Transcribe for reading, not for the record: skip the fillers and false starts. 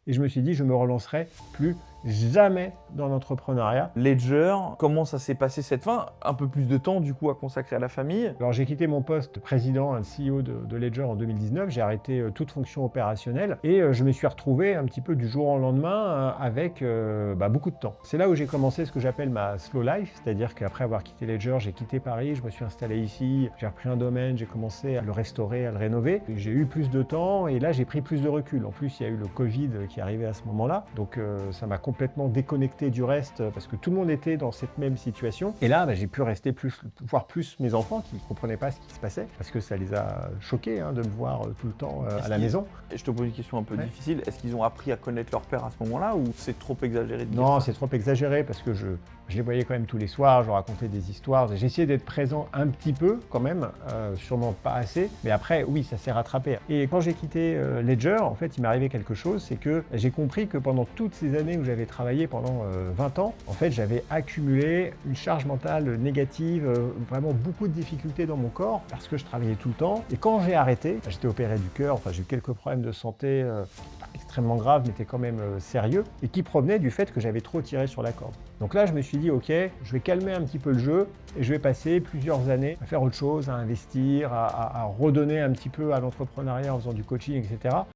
et je me suis dit, je me relancerai plus jamais dans l'entrepreneuriat. Ledger, comment ça s'est passé cette fin? Un peu plus de temps du coup à consacrer à la famille. Alors j'ai quitté mon poste de président, CEO de Ledger en 2019, j'ai arrêté toute fonction opérationnelle et je me suis retrouvé un petit peu du jour au lendemain avec beaucoup de temps. C'est là où j'ai commencé ce que j'appelle ma slow life, c'est-à-dire qu'après avoir quitté Ledger, j'ai quitté Paris, je me suis installé ici, j'ai repris un domaine, j'ai commencé à le restaurer, à le rénover. J'ai eu plus de temps et là j'ai pris plus de recul. En plus il y a eu le Covid qui est arrivé à ce moment-là, donc ça m'a complètement déconnecté du reste parce que tout le monde était dans cette même situation. Et là, j'ai pu rester voir plus mes enfants qui ne comprenaient pas ce qui se passait parce que ça les a choqués de me voir tout le temps à la maison. Je te pose une question un peu Ouais. difficile. Est-ce qu'ils ont appris à connaître leur père à ce moment-là ou c'est trop exagéré de dire Non, ça? c'est trop exagéré parce que je les voyais quand même tous les soirs, je leur racontais des histoires. J'ai essayé d'être présent un petit peu quand même, sûrement pas assez, mais après, oui, ça s'est rattrapé. Et quand j'ai quitté Ledger, en fait, il m'est arrivé quelque chose, c'est que j'ai compris que pendant toutes ces années où j'avais travaillé pendant 20 ans, en fait, j'avais accumulé une charge mentale négative, vraiment beaucoup de difficultés dans mon corps parce que je travaillais tout le temps. Et quand j'ai arrêté, j'étais opéré du cœur, enfin, j'ai eu quelques problèmes de santé extrêmement graves, mais étaient quand même sérieux, et qui provenaient du fait que j'avais trop tiré sur la corde. Donc là, je me suis dit, ok, je vais calmer un petit peu le jeu, et je vais passer plusieurs années à faire autre chose, à investir, à redonner un petit peu à l'entrepreneuriat en faisant du coaching, etc.